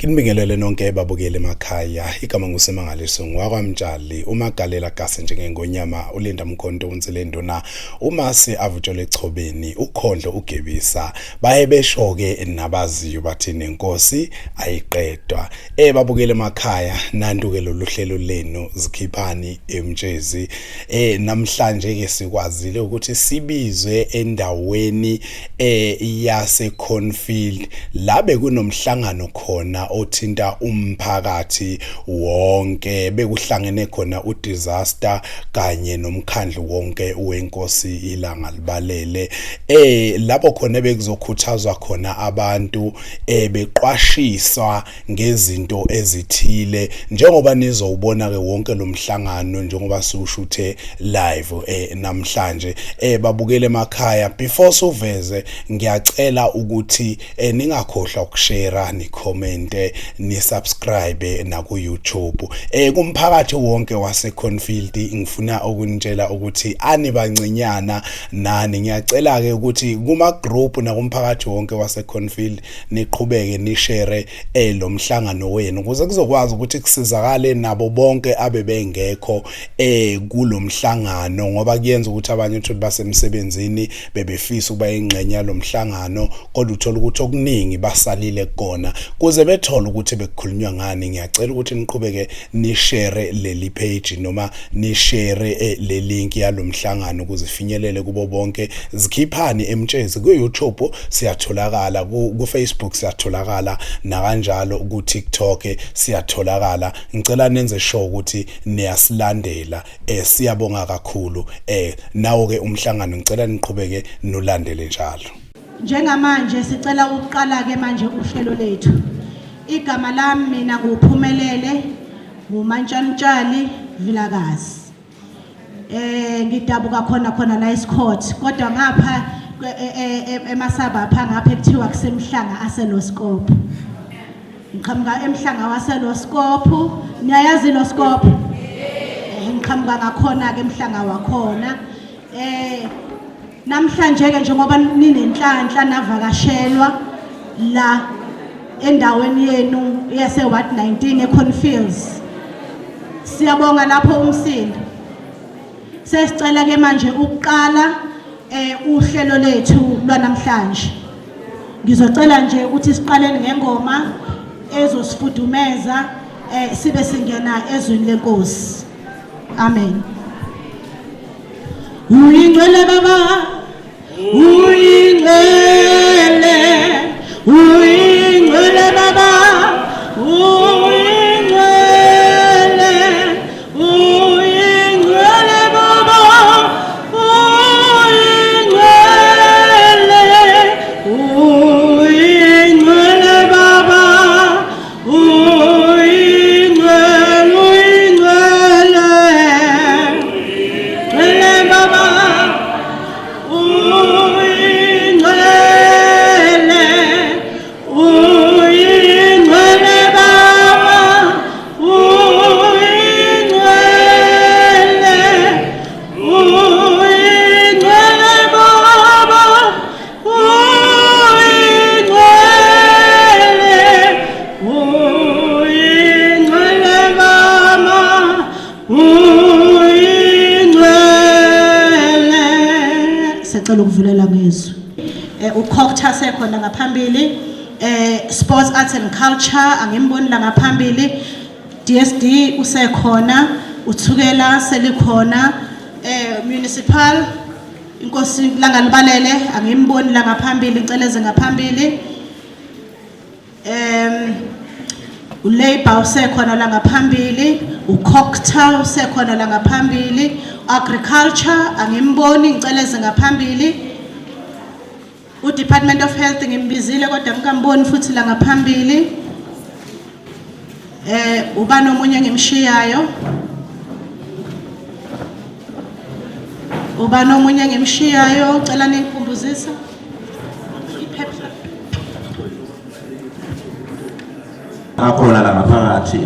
Inibingelele nonke babukele emakhaya igama nguSemangaliso ngwakwamtshali uMagalela Gasa njengengonyama uLinda Mkhonto uNtsilendona uMasi avutshole echobeni uKhondlo uGebisa baye beshoke nabaziyo bathi nenkosi ayiqedwa babukele emakhaya nanduke loluhlelo lenu zikhiphani emtshezi namhlanje ke sikwazile ukuthi sibizwe endaweni yase Cornfield labe kunomhlangano khona othinta umphakathi wonke bekuhlangene khona uDisaster kanye nomkhandlu wonke wenkosi ilanga libalele lapho khona bekuzokhuthazwa khona abantu beqwashiswa ngezinto ezithile njengoba nizowubona ke wonke lo mhlangano njengoba siushuthe live namhlanje babukele emakhaya before suveze ngiyacela ukuthi ningakhohlwa ukushare ni comment ni subscribe na ku YouTube kumphakathi wonke wase Cornfield ngifuna ukunitshela ukuthi ani bancinyana nani ngiyacela ke ukuthi kuma group na kumphakathi wonke wase Cornfield niqhubeke ni share lo mhlangano wenu ukuze kuzokwazi ukuthi kusizakale nabo bonke abebengekho kulomhlangano ngoba kuyenza ukuthi abanye ukuthi basemsebenzini bebefisa ukuba ingxenye lo mhlangano kodwa uthola ukuthi okuningi basalile kona kuze bethola ukuthi bekukhulunywa ngani ngiyacela ukuthi niqhubeke ni share leli page noma ni share le link yalomhlangano ukuze ifinyelele kubo bonke zikhiphani emtshezi ku YouTube siyatholakala ku Facebook siyatholakala na kanjalo ku TikTok siyatholakala ngicela nenze sure ukuthi niyasilandela siyabonga kakhulu nawo ke umhlangano ngicela niqhubeke nolandele njalo njengamanje sicela ukuqala ke manje uhlelo lethu igama lami mina nguphumelele nguMantshantshali Vilakazi ngidabuka khona la eScourt kodwa ngapha emasaba pha ngapha ekuthiwa kusemhlanga aseLoskop ngiqhamuka emhlanga waseLoskop niyayazi Loskop ngiqhamuka ngakhona ke emhlanga wakhona namhlanje ke njengoba ninenhlanhla navakashelwa la endaweni yenu yase Ward 19 eCornfields siyabonga lapho umsindo sesicela ke manje ukuqala uhlelo lethu lwanamhlanje ngizocela nje ukuthi siqaleni ngengoma ezosifudumeza sibe singena ezweni lenkosi amen uyingcwele baba uyingcwele uyingcwele baba uyingcwele uyingcwele baba uyingcwele uyingcwele baba uyingcwele uyingcwele baba ukuvulela ngizwe ukhokhtha sekhona ngaphambili sports arts and culture angimboni la ngaphambili DSD usekhona uthukela selikhona municipal inkosi langa libalele angimboni la ngaphambili iceleze ngaphambili uLabor usekhona la ngaphambili ukhokhtha usekhona la ngaphambili agriculture angimboni ngiceleze ngaphambili uDepartment of Health ngimbizile kodwa ngikamboni futhi la ngaphambili uba nomunye ngimshiyayo ucela ningikumbuzisa iphepha akhona la ngaphakathi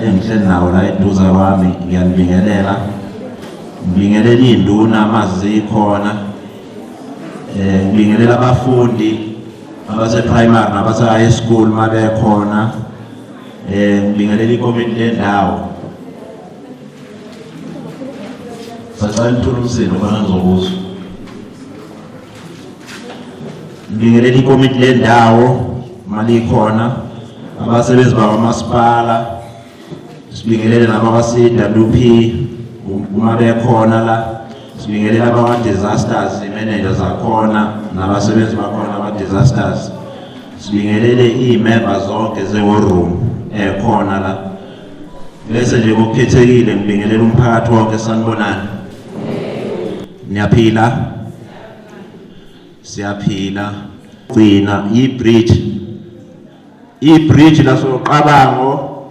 engihleli nawo la eduze kwami ngiyanibingelela ngibingelela induna amazikhona ngibingelela abafundi abase primary nabase high school mabekhona ngibingelela ikomiti lendawo. Sacela nithule umsindo khona ngizokuzwa. Ngibingelela ikomiti lendawo malikhona, abasebenzi bakwamasipala, sibingelele nabakwa-CWP uma bekhona la, sibingelela abakwa-disasters, i-managers zakhona nabasebenzi bakhona aba-disasters, sibingelele iy'memba zonke ze-war room khona la. Bese nje ngokukhethekile ngibingelela umphakathi wonke. Sanibonani, niyaphila? Siyaphila. Gcina i-bridge lasoqabango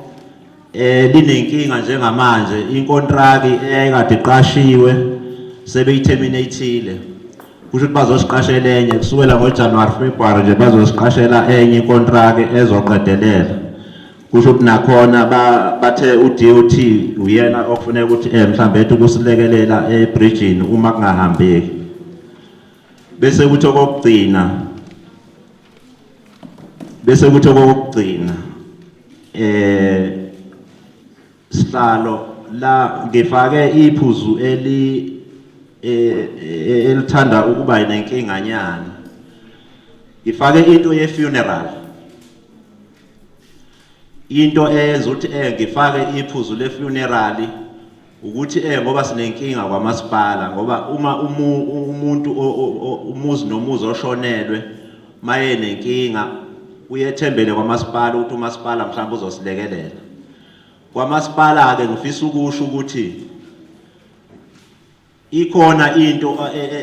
linenkinga njengamanje. Inkontraki ekade iqashiwe sebeyiterminateile, kusho ukuthi bazosiqashela enye kusukela ngoJanuwari February nje bazosiqashela enye inkontraki ezoqedelela. Kusho ukuthi nakhona bathe uDOT uyena okufuneka ukuthi mhlambe ethi ukusilekelela ebridgeini uma kungahambeki. Bese kuthi okugcina sihlalo la ngifake iphuzu elithanda ukuba nenkinga nyana. Ngifake into ye-funeral, into eyenza ukuthi ngifake iphuzu le-funeral ukuthi ngoba sinenkinga kwamasipala, ngoba uma umuntu umuzi nomuzi oshonelwe maye nenkinga uyethembele kwamasipala ukuthi umasipala mhlawumbe uzosilekelela. Kwamasipala ke ngifisa ukusho ukuthi ikhona into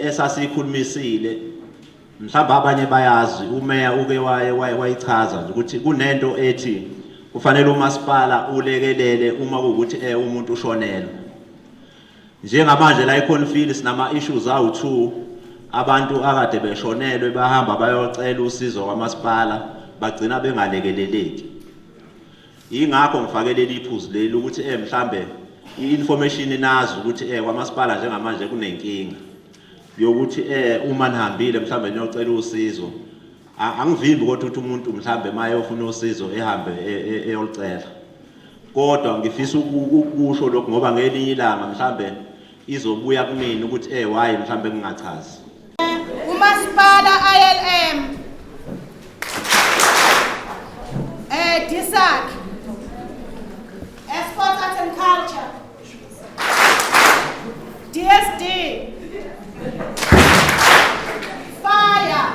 esasikhulumisile, mhlawumbe abanye bayazi, umeya uke wayichaza ukuthi kunento ethi kufanele umasipala ulekelele uma kuwukuthi umuntu ushonelwe. Njengamanje la eConfield sinama issues awu2, abantu akade beshonelwe bahamba bayocela usizo kwamasipala bagcina bengalekeleleki. Ingakho ngifakelele iphuzu leli ukuthi mhlambe i-information nazi ukuthi kwamasipala njengamanje kunenkinga yokuthi uma nihambile mhlambe niyocela usizo, angivimbi ukuthi umuntu mhlambe maye ofuna usizo ehambe eyolicela. Kodwa ngifisa ukusho lokho ngoba ngelinye ilanga mhlambe izobuya kumina ukuthi why mhlambe ngingachazi. Umasipala ILM DSAC, Sports Arts and Culture, DSD, Fire,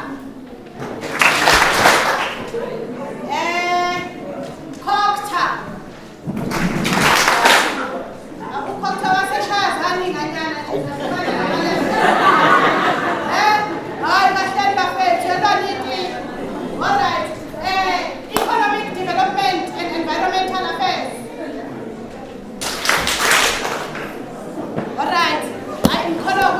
Cocta, Cocta waseshazani nganyana all right. Economic Development and Environmental Affairs. All right. I'm going to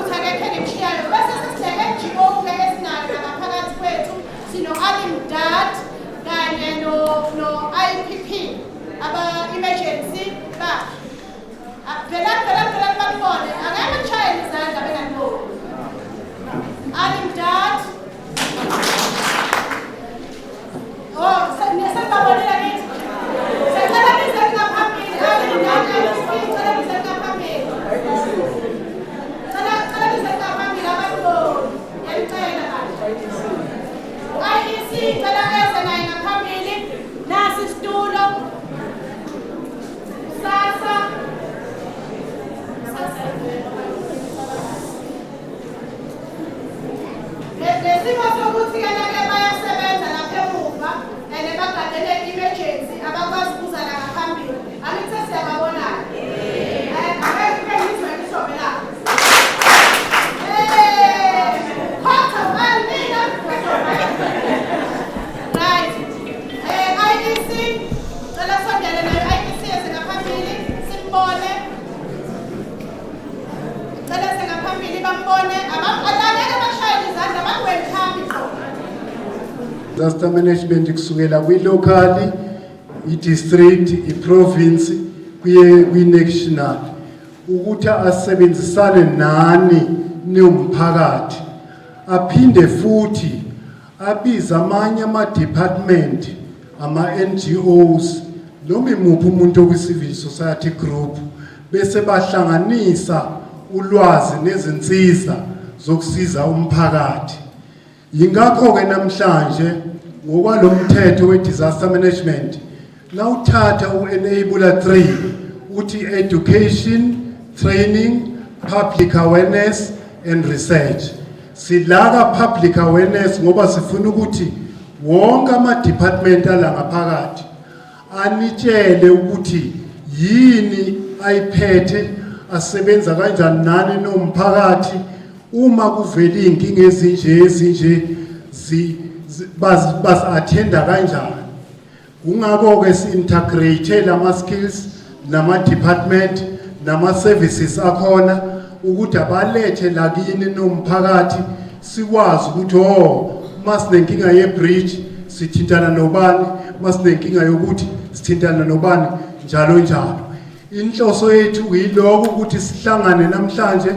Dad kanye no IPP aba-emergency bakhe. Vela bakubone, angeke ngishayele izandla benganiboni. Dad. Oh, nesibabonela kithi. Secela bize ngaphambili, Dad IPP, cela bize ngaphambili. Cela bize ngaphambili abantwana. Yayicela kahle. IEC cela eze naye ngaphambili, nasi isitulo. Sasa. Lesimo sokuthi ke bayasebenza lapha emuva and bagadele emergency abakwazi ukuzana ngaphambili. Angithi siyababona. Akekho ngizwe ngishobe la. Khotha alina. Right. IEC cela sondele nayo IEC ngaphambili simbone. Cela ngaphambili bambone abangeke bashayele izandla bakwelkhami khona. Disaster management kusukela kwi-locally, i-district, i-province kuye kwi-national ukuthi asebenzisane nani nomphakathi, aphinde futhi abize amanye ama-department, ama-NGOs noma imuphi umuntu okwi-civil society group bese bahlanganisa ulwazi nezinsiza zokusiza umphakathi. Yingakho-ke namhlanje ngokwalomthetho we-disaster management nawuthatha u-enabler 3 uthi education, training, public awareness and research. Silaka public awareness ngoba sifuna ukuthi wonke ama-department ala ngaphakathi anitshele ukuthi yini ayiphethe, asebenza kanjani nani nomphakathi uma kuvela inkinga ezinje bas-attenda kanjani. Kungakho-ke si-integrate lama-skills nama-department nama-services akhona ukuthi abalethe lakini nomphakathi sikwazi ukuthi uma sinenkinga ye-bridge sithintana nobani, uma sinenkinga yokuthi sithintana nobani, njalo njalo. Inhloso yethu yiloko ukuthi sihlangane namhlanje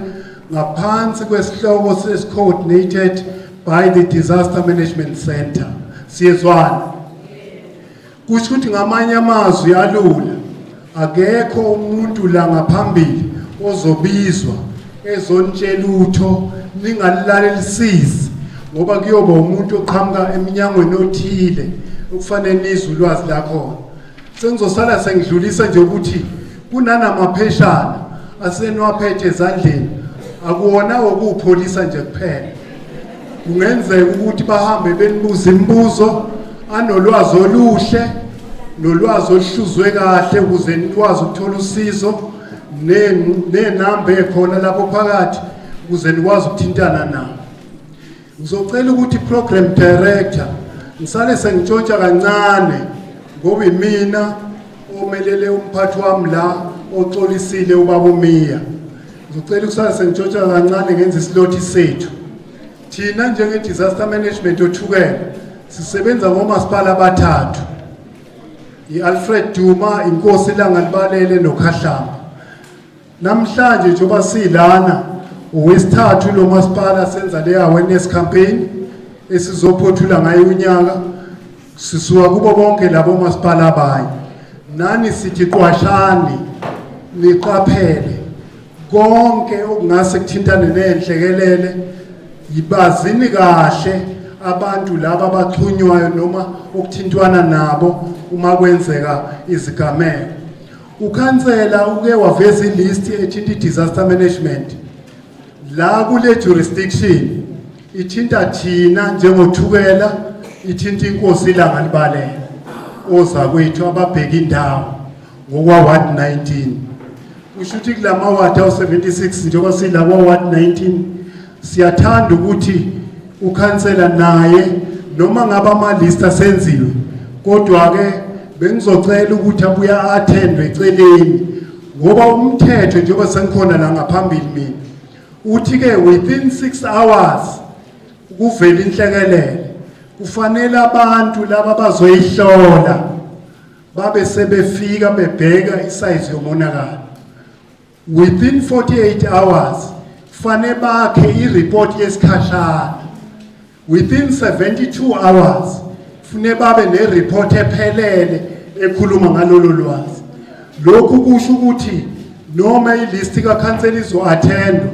ngaphansi kwesihloko sesi-coordinated by the Disaster Management Center. Siyezwana? Kusho ukuthi ngamanye amazwi alula akekho umuntu la ngaphambili ozobizwa ezontshela utho ningalalelisisi ngoba kuyoba umuntu oqhamuka eminyangweni othile ukufanele nizwe ulwazi lakhona. Sengizosala sengidlulisa nje ukuthi kunanamapheshana asenwaphethe ezandleni, akuwona okupholisa nje kuphela. Kungenzeka ukuthi bahambe benibuza imibuzo anolwazi oluhle nolwazi oluhluzwe kahle ukuze nikwazi ukuthola usizo nenamba ekhona lapho phakathi ukuze nikwazi ukuthintana nabo. Ngizocela ukuthi program director ngisale sengitshontsha kancane ngoba imina omelele umphathi wami la oxolisile ubaba uMiya. Ngizocela ukusala sengitshontsha kancane ngenza islot sethu. Thina njenge-disaster management othukela sisebenza ngomasipala abathathu, i-Alfred Duma, inkosi Langalibalele noKhahlamba. Namhlanje njengoba silana owesithathu lo masipala senza le awareness campaign esizophothula ngayo unyaka, sisuka kubo bonke labo masipala abanye. Nani sithi qwashani niqaphele konke okungase kuthintane nenhlekelele, yibazini kahle abantu laba abaxhunywayo noma okuthintwana nabo uma kwenzeka izigameko. Ukhansela uke waveza ilist ethinta disaster management la kule jurisdiction ithinta thina njengothukela, ithinta inkosi Langalibalele oza kwethu ababheka indawo ngokwa ward 19. Kusho ukuthi kulama ward awu76 njengoba sila kwa ward 19 siyathanda ukuthi ukhansela naye noma ngaba ama-list asenziwe kodwa-ke bengizocela ukuthi abuya athendwe eceleni ngoba umthetho njengoba sengikhona la ngaphambili mina uthi-ke within 6 hours kuvela inhlekelele kufanele abantu laba bazoyihlola babe sebefika bebheka isize yomonakalo. Within 48 hours kufanele bakhe i-report yesikhashana. Within 72 hours kufanele babe ne-report ephelele ekhuluma ngalolo lwazi. Lokhu kusho ukuthi noma ilist kakhansela izo-attendwa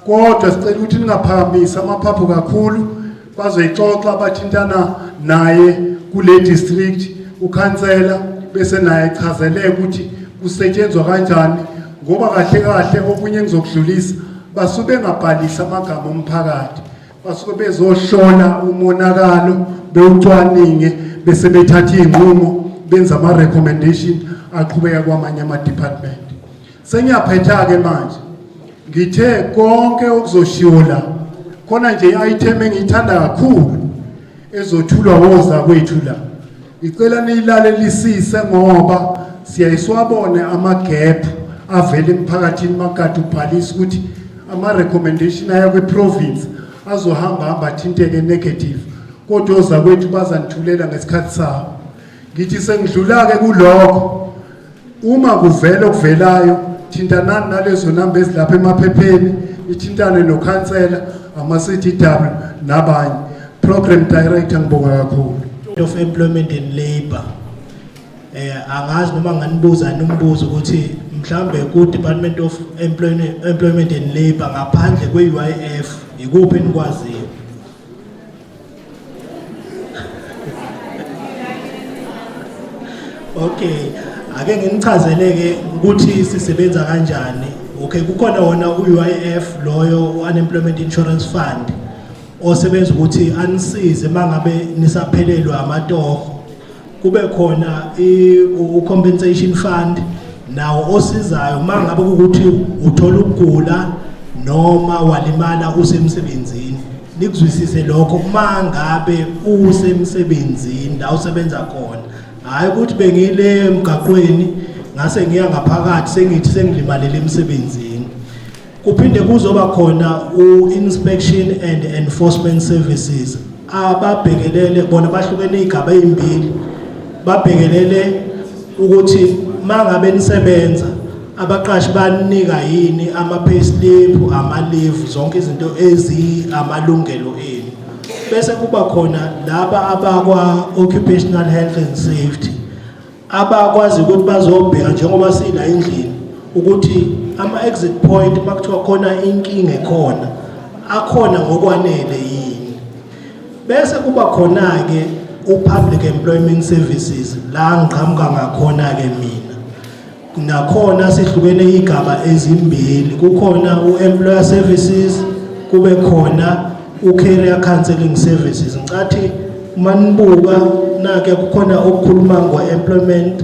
kodwa sicela ukuthi ningaphakamisa amaphaphu kakhulu, bazoyixoxa bathintana naye kule district ukhansela bese naye echazeleke ukuthi kusetshenzwa kanjani ngoba kahle kahle okunye ngizokudlulisa basube ngabhalisa amagama omphakathi, basuke bezohlola umonakalo bewucwaninge bese bethatha izinqumo benza ama recommendation aqhubeka kwamanye ama department. Sengiyaphetha-ke manje ngithe konke okuzoshiwo la khona nje i-item engiyithanda kakhulu ezothulwa woza kwethu la. Ngicela niyilalelisise ngoba siyayiswabona ama-gap avele emphakathini makade ubhalisa ukuthi ama-recommendation aya kwi-province azohamba athinteke negative kodwa oza kwethu bazanithulela ngesikhathi sabo. Ngithi sengidlula-ke kulokho uma kuvela okuvelayo thintanani nalezo namba ezilapha emaphepheni, ithintane nokhansela ama-CTW nabanye. Program director ngibonga kakhulu. Of Employment and Labor angazi noma nganibuza nombuzo ukuthi mhlambe ku Department of Employment and Labour ngaphandle kwe UIF ikuphi enikwaziyo? Okay, ake nginichazeleke ukuthi sisebenza kanjani. Okay, kukhona wona uUIF loyo Unemployment Insurance Fund osebenza ukuthi anisize mangabe nisaphelelwa amatoho. Kube khona compensation fund nawo osizayo mangabe ukuthi uthola ukugula noma walimala usemsebenzini. Nikuzwisise lokho mangabe usemsebenzini la usebenza khona. Hayi ukuthi bengile emgaqweni ngase ngiya ngaphakathi sengithi sengilimalele emsebenzini. Kuphinde kuzoba khona inspection and enforcement services ababhekelele bona bahlukene igaba ezimbili. Babhekelele ukuthi mangabe nisebenza abaqashi banika yini ama payslip, ama leave, zonke izinto amalungelo enu. Bese kuba khona laba abakwa occupational health and safety abakwazi ukuthi bazobheka njengoba sila endlini ukuthi ama exit point makuthiwa khona inkinga ekhona akhona ngokwanele yini. Bese kuba khona ke public employment services la ngiqhamuka ngakhona ke mina nakhona sihlukene igaba ezimbili. Kukhona employer services, kube khona career counseling services. Ngicathi manibuka nake kukhona okukhuluma ngo-employment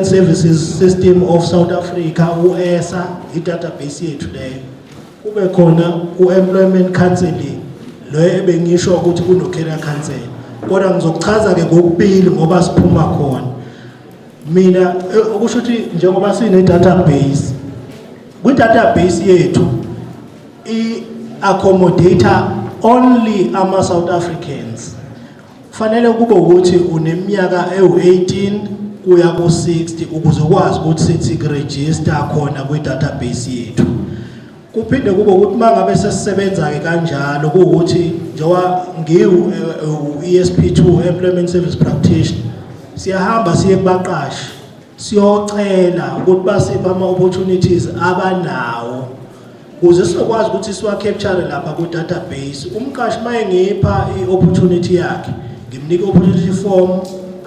services system of South Africa, ESA, i-database yethu leyo. Kube khona employment counseling lo ebengisho ukuthi kuno career counseling. Kodwa ngizokuchaza ke ngokubili ngoba siphuma khona. Mina okusho ukuthi njengoba sine database, kwi database yethu accommodate only ama South Africans. Kufanele kube ukuthi uneminyaka ewu18 kuya ku60 ukuze ukwazi ukuthi sithi register khona kwi database yethu. Kuphinde kube ukuthi mangabe sesisebenza ke kanjalo ukuthi njengoba ngiwu ESP2 Employment Service Practitioner siyahamba siye kubaqashi siyocela ukuthi basiphe ama opportunities abanawo ukuze sizokwazi ukuthi siwa capture lapha ku database. Umqashi mayengipha iopportunity yakhe ngimnika opportunity form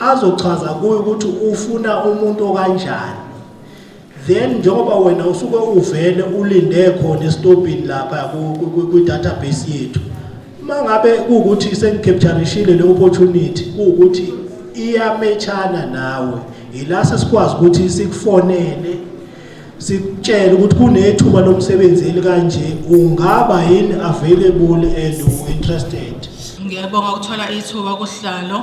azochaza kuyo ukuthi ufuna umuntu okanjani. Then njengoba wena usuke uvele ulinde khona estopini lapha ku database yethu, mangabe ukuthi sengicaptureishile le opportunity ukuthi iyamechana nawe, ila sesikwazi ukuthi sikufonele sikutshela ukuthi kunethuba lomsebenzi elikanje, ungaba yini available and interested. Ngiyabonga ukuthola ithuba kuhlalo.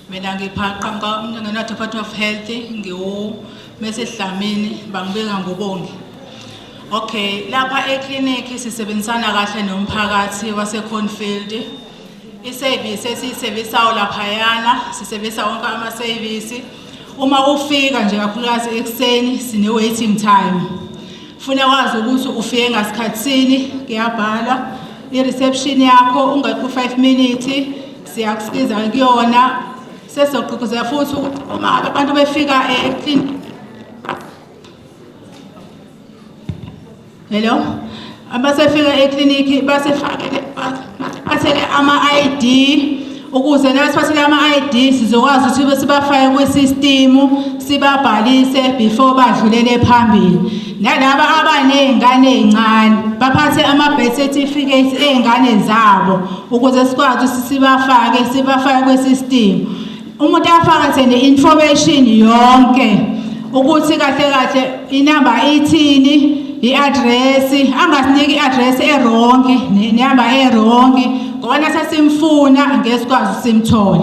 Mina ngiphaqa ngena Department of Health Mese Dlamini bangibeka ngobongi. Okay, lapha eclinic sisebenzisana kahle nomphakathi wase Cornfield. Iservice esiyisevisa lapha yana, sisevisa wonke ama service. Uma ufika nje kakhulukazi ekseni sine waiting time. Funa wazi ukuthi ufike ngasikhatsini, kuyabhala i-reception yakho ungathi 5 minutes siyakusiza kuyona. Sesogqugquzela futhi uma abantu befika eclinic. Hello, abasefika eclinic basefakele ama ID ukuze nasiphathele ama ID sizokwazi ukuthi sibafake kwisystem sibabhalise before badlulele phambili. Nalabo abanezingane ezincane baphathe ama birth certificates ezingane zabo ukuze sikwazi ukuthi sibafake kwisystem. Umuntu afake ne information yonke ukuthi kahle inamba ithini, i-address, angasiniki i-address e-wrong ne-number e-wrong ngoba sesimfuna ngesikwazi simthole.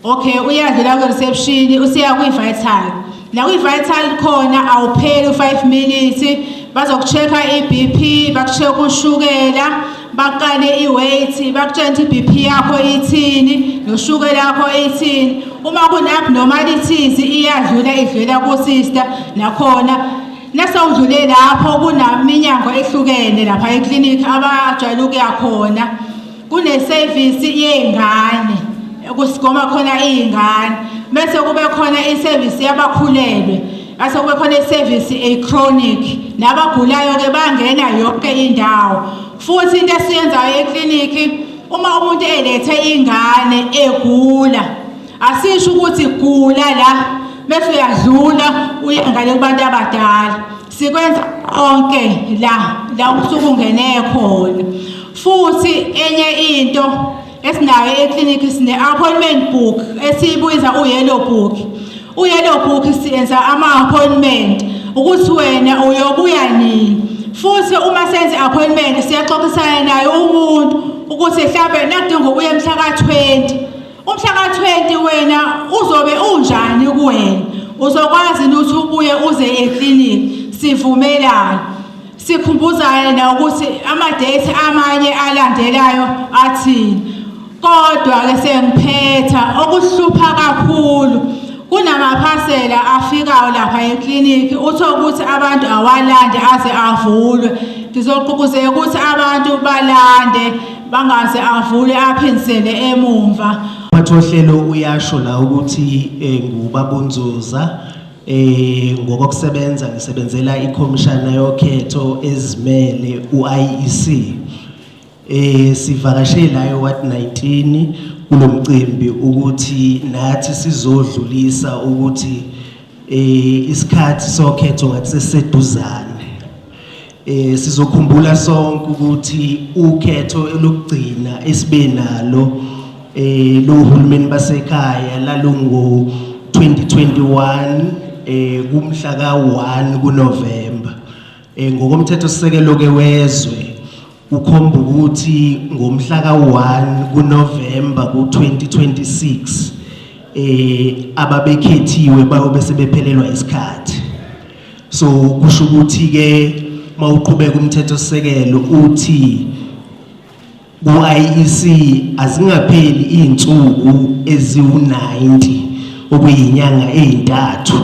Okay, uyadlula ku-reception usiya kwi-vital. La kwi-vital khona awupheli 5 minutes bazokuchecka i-BP, bakuchecka ushukela, baqale i-weight, bakutshela ukuthi i-BP yakho ithini noshukela yakho ithini. Uma kune-abnormalities iyadlula ivela ku-sister nakhona. Nasawudlule lapho kunaminyango ehlukene lapha eclinic abajwayele ukuya khona. Kune service yezingane ukusigoma khona izingane bese kube khona iservice yabakhulelwe, bese kube khona iservice echronic, nabagulayo ke bangena yonke indawo. Futhi into esiyenzayo ekliniki, uma umuntu elethe ingane egula, asisho ukuthi gula la bese uyadlula uye ngale kubantu abadala. Sikwenza konke la usuku ungene khona. Futhi enye into esinayo ekliniki sine appointment book esiyibuza uyellow book. Uyellow book siyenza ama appointment ukuthi wena uyobuya nini. Futhi uma senze appointment siyaxoxisana naye umuntu ukuthi mhlawumbe nakudinga ukuya umhla ka-20. Umhla ka-20 wena uzobe unjani kuwena? Uzokwazi ukuthi ubuye uze ekliniki sivumelana. Sikhumbuzane na ukuthi ama-date amanye alandelayo athini. Kodwa ke sengiphetha okuhlupha kakhulu. Kunamaphasela afikayo lapha ekliniki uthola ukuthi abantu awalande aze avulwe. Ngizogqugquzela ukuthi abantu balande bangaze avule aphindisele emumva. Umphathohlelo uyasho la ukuthi ngubaba uNzuza ngokusebenza ngisebenzela ikhomishana yokhetho ezimele uIEC. Sivakashela eWard 19 kulomcimbi ukuthi nathi sizodlulisa ukuthi isikhathi sokhetho ngathi seseduzane. Sizokhumbula sonke ukuthi ukhetho lokugcina esibenalo lohulumeni basekhaya lalungo 2021 kumhla ka1 kuNovember. Ngokomthetho sisekelo ke wezwe ukhomba ukuthi ngomhla ka1 kuNovember ku2026 ababekhethiwe bayobe sebephelelwa isikhathi. So kusho ukuthi ke mawuqhubeka umthetho sisekelo uthi ku-IEC azingapheli izinsuku eziwu90 okuyinyanga ezintathu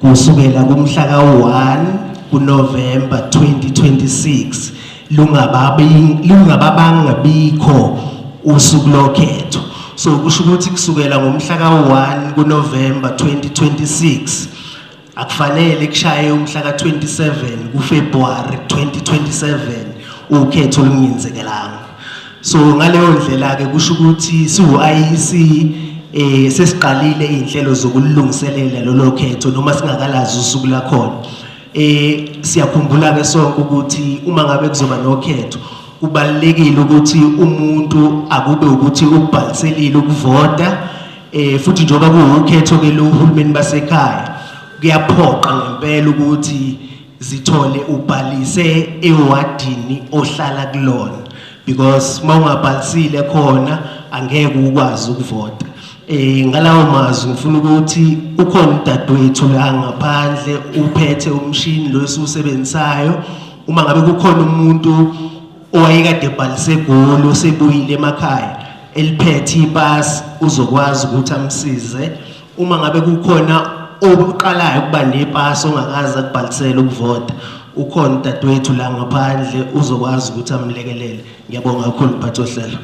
kusukela kumhla ka1 kuNovember 2026 lungababangabikho usuku lokhetho. So kusho ukuthi kusukela ngomhla ka1 kuNovember 2026 akufanele kushaye umhla ka27 kuFebruary 2027 ukhetho lungenzekelanga. So ngaleyo ndlela ke kusho ukuthi siwu-IEC sesiqalile inhlelo zokulungiselela lolo khetho noma singakalazi usuku lakhona. Siyakhumbula ke sonke ukuthi uma ngabe kuzoba nokhetho kubalekile ukuthi umuntu akube ukuthi ubhaliselile ukuvota futhi njoba kuwukhetho ke lo uhulumeni basekhaya kuyaphoqa ngempela ukuthi zithole ubhalise ewadini ohlala kulona, because mawungabhalisile khona angeke ukwazi ukuvota. Ngalawo mazwi ngifuna ukuthi ukhona udadewethu la ngaphandle uphethe umshini lo esiwusebenzisayo. Uma ngabe kukhona umuntu owayekade ebhalise egoli osebuyile emakhaya eliphethe ipasi uzokwazi ukuthi amsize. Uma ngabe kukhona oqalayo ukuba nepasi ongakaze akubhalisele ukuvota, ukhona udadewethu la ngaphandle uzokwazi ukuthi amlekelele. Ngiyabonga kakhulu mphathohlelo.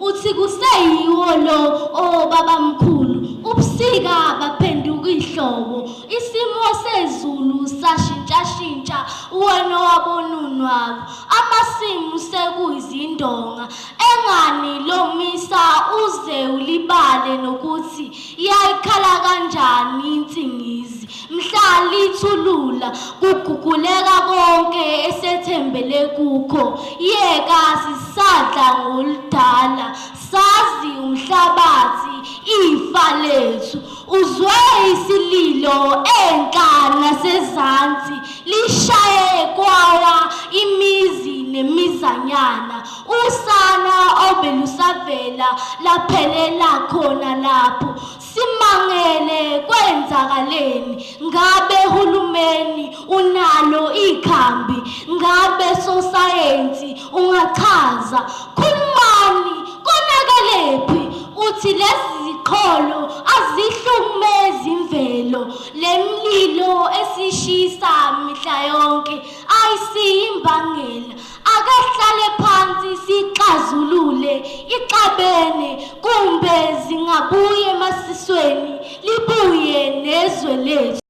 Uthi kuseyiwo lo obabamkhulu ubusika baphenduka kuyihlobo isimo sezulu sashintsha wena wabonunwabo amasimu sekuyizindonga engani lomisa uze ulibale nokuthi iyayikhala kanjani insingizi mhlali thulula kuguguleka konke esethembele kukho yeka sisadla ngoludala sazi umhlabathi ifa lethu uzwe isililo enkana sezansi lishaye kwawa imizi nemizanyana usana obelusavela laphelela khona lapho simangele kwenzakaleni ngabe hulumeni unalo ikhambi ngabe sosayensi ungachaza khulumani konakalepi uthi lezi ziqholo azihlumezi imvelo lemlilo esishisa mihla yonke ayisiyimbangela akahlale phansi sixazulule ixabene kumbe zingabuye emasisweni libuye nezwe lethu.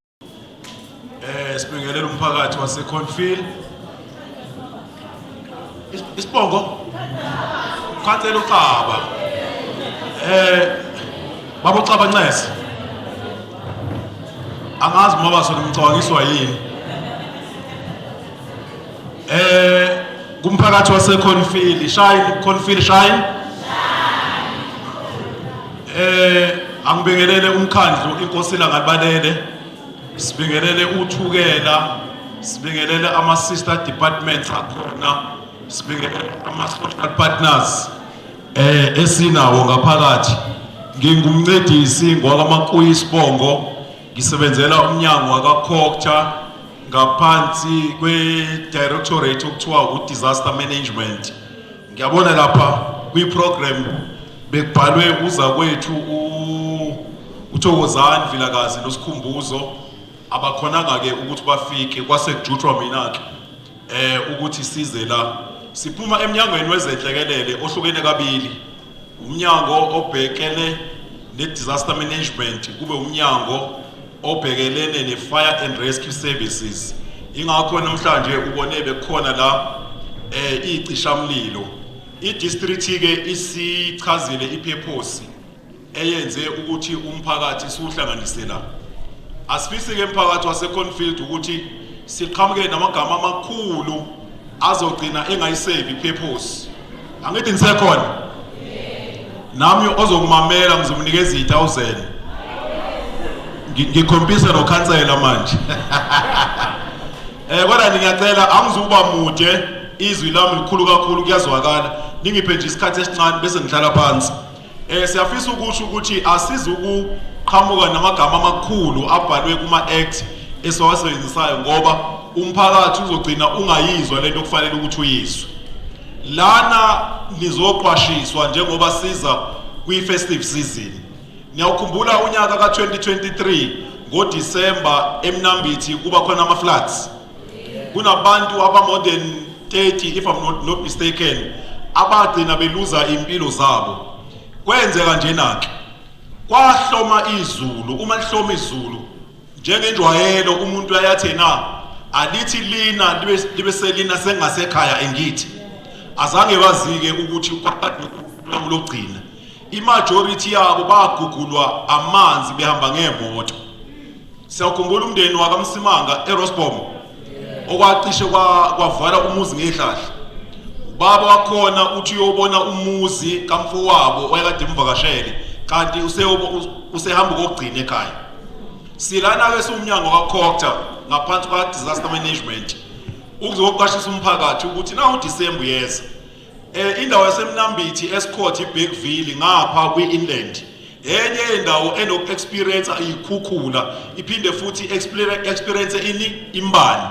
Sibingelela umphakathi waseConfield. Isibongo khathela uqaba. Baba uCaba Ncese. Angazi ngoba sona umcabangiswa yini. Kumphakathi waseConfield, shine Confield shine. Angibingelele umkhandlu inkosila ngalibalele. Sibingelele uthukela, sibingelele ama sister departments akhona, sibingelele ama social partners esinawo ngaphakathi. Ngingumncedisi ngwakamakuyi Sibongo, ngisebenzela umnyango wakaCocta ngaphansi kwe-directorate okuthiwa u-disaster management. Ngiyabona lapha kwi-program bekubhalwe uza kwethu uThokozani Vilakazi noSikhumbuzo abakhonanga-ke ukuthi bafike kwasekujutshwa mina-ke ukuthi size la. Siphuma emnyangweni wezenhlekelele ohlukene kabili. Umnyango obhekene ne-disaster management kube umnyango obhekelene ne-fire and rescue services. Ingakho namhlanje ubone bekhona la icishamlilo. I-district-ke isichazile ipurpose eyenze ukuthi umphakathi siwuhlanganise la. Asifisi-ke umphakathi waseConfield ukuthi siqhamuke namagama amakhulu azogcina engayisave ipurpose. Angithi nisekhona? Nami ozokumamela ngizomnikeza 1000. Ngikhompisa nokhansela manje. Kodwa ngiyacela angizukuba mude izwi lami likhulu kakhulu kuyazwakala. Ningiphe nje isikhathi esincane bese ngidlala phansi. Siyafisa ukusho ukuthi asizukuqhamuka namagama amakhulu abhalwe kuma act esiwasebenzisayo ngoba umphakathi uzogcina ungayizwa lento kufanele ukuthi uyizwe. Lana nizoqwashiswa njengoba siza kwi-festive season. Ngiyakhumbula unyaka ka-2023 ngoDisemba eMnambithi kuba khona ama-floods. Kunabantu more than 30 if I'm not mistaken abagcina beluza impilo zabo. Kwenzeka njenake kwahloma izulu, uma lihloma izulu njengenjwayelo umuntu ayathi na alithi lina libe selina sengasekhaya engithi azange bazike ukuthi logcina imajority yabo bagugulwa amanzi behamba ngemoto. Siyakhumbula umndeni wakaMsimanga eRosbom okwacishe kwavala umuzi ngehlahla. Baba wakhona uthi uyobona umuzi kamfowabo oyekade emvakashele kanti usehamba ukugcina ekhaya. Silana ke somnyango kaCocta ngaphansi kwa disaster management ukuzoqashisa umphakathi ukuthi na uDisemba yeza indawo yaseMnambithi Escort iBackville ngapha kwi-inland enye indawo eno-experience ayikhukhula iphinde futhi experience ini imbani.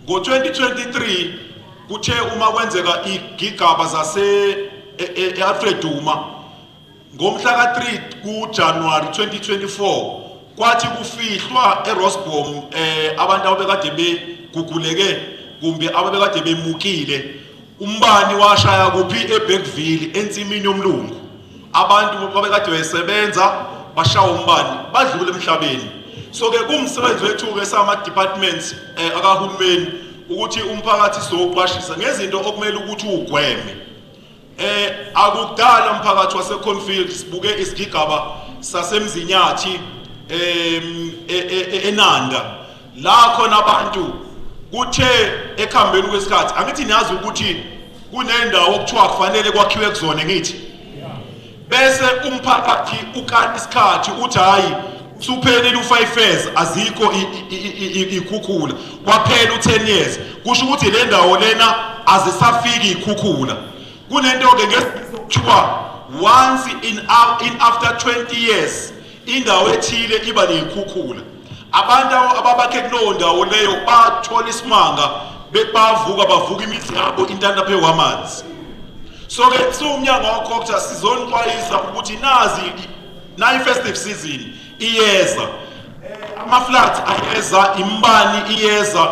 Ngo-2023 kuthe uma kwenzeka igigaba zase eAlfred Duma ngomhla ka-3 kuJanuary 2024 kwathi kufihlwa eRosbom abantu ababekade beguguleke kumbe ababekade bemukile. Umbani washaya kuphi eBackville ensimini yomlungu. Abantu babekade besebenza bashawa umbani badlule emhlabeni. So ke kumsebenzi wethu ke sama departments akahulumeni ukuthi umphakathi soqwashisa ngezinto okumele ukuthi ugweme. Akudala umphakathi waseConfield sibuke isigigaba sasemzinyathi eNanda la khona abantu kuthe ekhambeni kwesikhathi angithi niyazi ukuthi kunendawo okuthiwa kufanele kwakhiwe kuzona ngithi bese umphakathi ukani isikhathi uthi hayi suphelile u5 years azikho ikhukhula kwaphela u10 years kusho ukuthi le ndawo lena azisafiki ikhukhula kunento ke ngesithiwa once in after 20 years indawo ethile iba nekhukhula abantu ababakhe kulowo ndawo leyo bathola isimanga bebavuka bavuka imithi yabo intanda phe kwamanzi. So ke umnyango wakhokha sizonixwayisa ukuthi nayi festive season iyeza ama floods ayeza imbani iyeza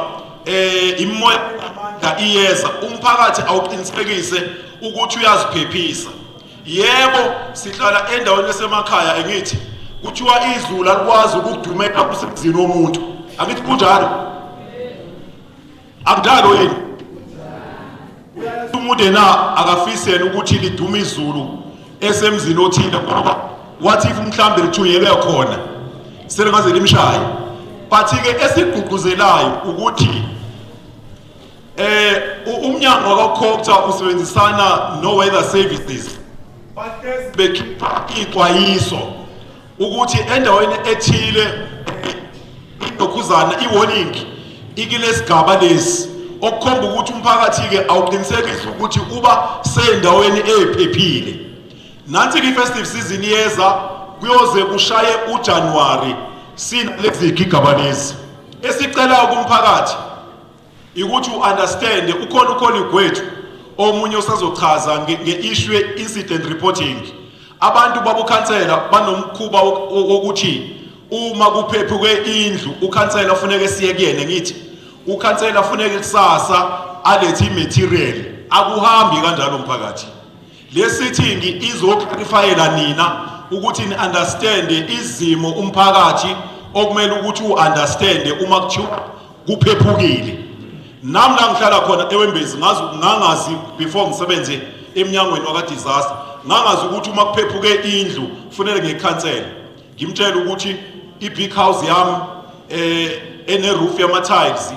imoya amandla iyeza umphakathi awuqinisekise ukuthi uyaziphephisa. Yebo sihlala endaweni esemakhaya engithi kuthiwa izulu alikwazi ukudumeka kusebenzini womuntu angithi kunjalo akudalo yini umuntu ena akafisela ukuthi lidume izulu esemzini othile ngoba what if mhlambe lithunyelwe khona selengaze limshaye but ke esigqugquzelayo ukuthi umnyango wakhoktha usebenzisana no weather services bekhipha ixwayiso ukuthi endaweni ethile idokhuzana iwarning ikilesigaba lesi okukhomba ukuthi umphakathi ke awuqinisekise ukuthi uba sendaweni ephephile. Nansi ke festive season yeza kuyoze kushaye uJanuary sinalezi igigaba lezi esicela kumphakathi ukuthi uunderstand ukhona ukholi gwethu omunye usazochaza ngeissue incident reporting. Abantu babukhansela banomkhuba wokuthi uma kuphephuke indlu ukhansela ufuneka siye kuyene ngithi ukhansela ufuneka kusasa alethe imaterial akuhambi kanjalo umphakathi. Le sitting izoclarifyela nina ukuthi ni understand izimo umphakathi okumele ukuthi uunderstand uma kuthiwa kuphephukile. Nami la ngihlala khona eWembezi ngangazi before ngisebenze eminyangweni waka disaster ngangazi ukuthi uma kuphephuke indlu kufanele ngekhansela ngimtshela ukuthi ibig house yami ene roof yama tiles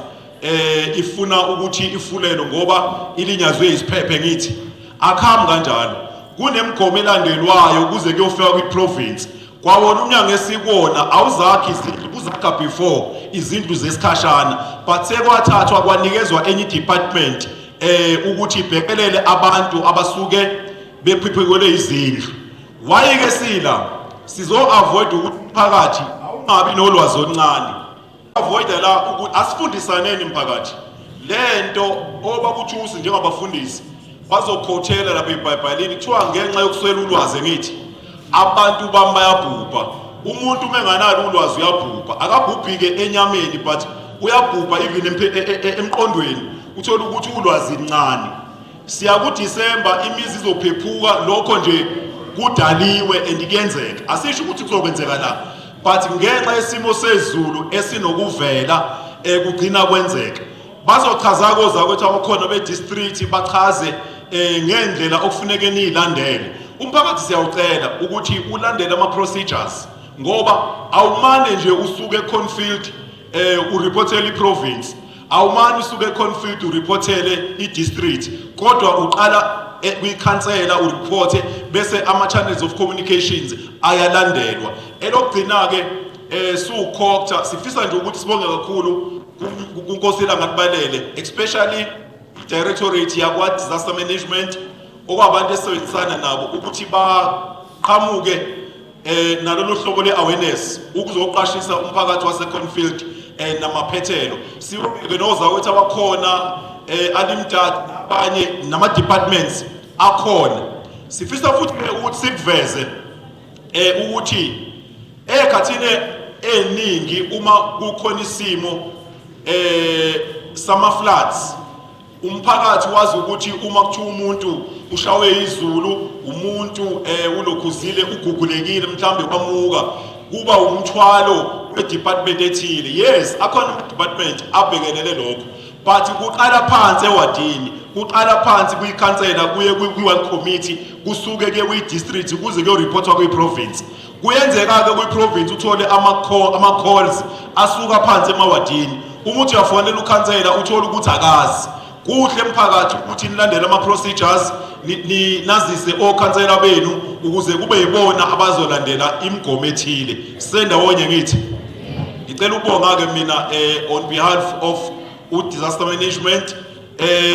ifuna ukuthi ifulelo ngoba ilinyazwe isiphephe ngithi akhambi kanjalo kunemgomo elandelwayo kuze kuyofika kwiprovince kwawona umnyango esikona awuzakhi izindlu uzakha before izindlu zesikhashana but sekwathathwa kwanikezwa enye department ukuthi ibhekelele abantu abasuke bephiphekelwe izindlu. Waye ke sila sizo avoid ukuthi umphakathi awungabi nolwazi oluncane avoid la ukuthi asifundisaneni umphakathi lento obakuthusi njengabafundisi bazokhothela lapha eBhayibhelini kuthiwa ngenxa yokuswela ulwazi ngithi abantu bami bayabhubha. Umuntu menganalo ulwazi uyabhubha akabhubhi ke enyameni but uyabhubha even emqondweni uthola ukuthi ulwazi lincane. Siya ku December imizi izophephuka lokho nje kudaliwe andikenzeka asisho ukuthi kuzokwenzeka la but ngenxa yesimo sezulu esinokuvela kugcina kwenzeka. Bazochaza koza ukuthi abakhona bedistrict bachaze ngendlela okufuneka nilandele. Umphakathi siyawucela ukuthi ulandele ama procedures ngoba awumane nje usuke eConfield ureportele iprovince awumane usuke eConfield ureportele idistrict kodwa uqala kwikhansela ureporte bese ama channels of communications ayalandelwa. Elokugcina ke sukhokha sifisa nje ukuthi sibonge kakhulu kunkosela ngakbalele especially directorate yakwa disaster management okwabantu esebenzisana nabo ukuthi baqhamuke nalolu hlobo leawareness ukuzoqashisa umphakathi waseConfield namaphethelo. Siweke noza ukuthi abakhona alimthat abanye nama departments akhona. Sifisa futhi ukuthi sikuveze ukuthi ekhathini eningi uma kukhona isimo sama floods umphakathi wazi ukuthi uma kuthiwa umuntu ushawe izulu umuntu ulokhuzile ugugulekile mhlambe kwamuka kuba umthwalo wedepartment ethile. Yes, akhona department abhekelele lokho, but kuqala phansi ewadini, kuqala phansi kuyikhansela kuye kwi-work committee kusuke ke kwi-district kuze kuyoreportwa kwi-province. Kuyenzeka-ke kwi-province uthole ama-calls asuka phansi emawadini, umuthi uyafonela ukhansela uthole ukuthi akazi. Kuhle emphakathi ukuthi nilandele ama-procedures nazise okhansela benu ukuze kube yibona abazolandela imigomo ethile. Sendawonye ngithi ngicela ukubonga-ke mina on behalf of disaster management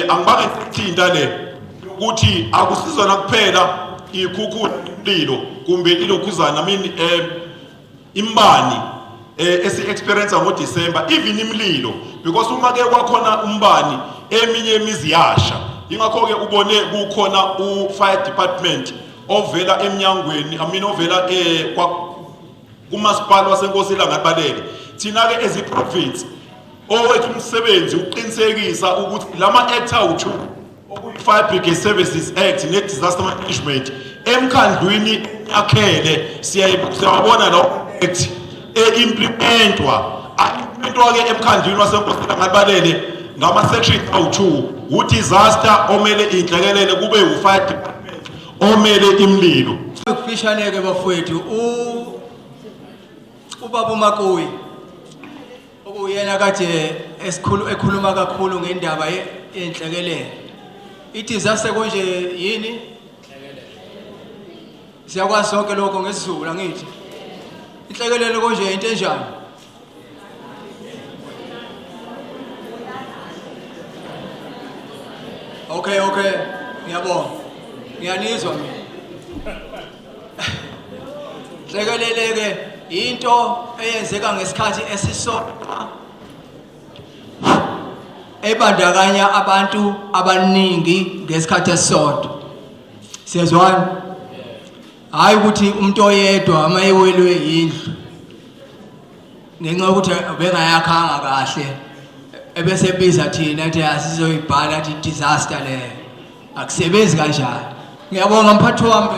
angibange ngithinta le ukuthi akusizona kuphela ikhukhula umlilo kumbe ilokhuzana imbani esi-experience ngo-December, even imlilo, because uma ke kwakhona umbani eminye imizi yasha. Ingakho-ke ubone kukhona u-fire department ovela emnyangweni, ovela kumasipala waseNkosi Langabalele. Thina-ke as i-province owethu umsebenzi uqinisekisa ukuthi lama-act awu-2 okuyi-Fire Brigade Services Act ne-Disaster Management emkhandlwini akhele siyabona lawo act implementwa-ke emkhandlwini waseNkosi Langabalele ngama-section awu-2 u-disaster omele inhlekelele kube u-fire department omele imlilo. Kufishane-ke bafowethu ubaba uMakoyi okuyena kade ekhuluma kakhulu ngendaba yenhlekelele. I-disaster konje yini? Siyakwazi sonke lokho ngesizulu angithi. Inhlekelele konje into enjani? Okay, ngiyabonga. Ngiyanizwa mina. Inhlekelele-ke into eyenzeka ngesikhathi esisodwa ebandakanya abantu abaningi ngesikhathi esisodwa. Siyezwana? Hayi ukuthi umuntu oyedwa uma ewelwe yindlu ngenxa yokuthi bengayakhanga kahle ebese biza thina ethi asizoyibhala athi disaster le. Akusebenzi kanjalo. Ngiyabonga mphathi wami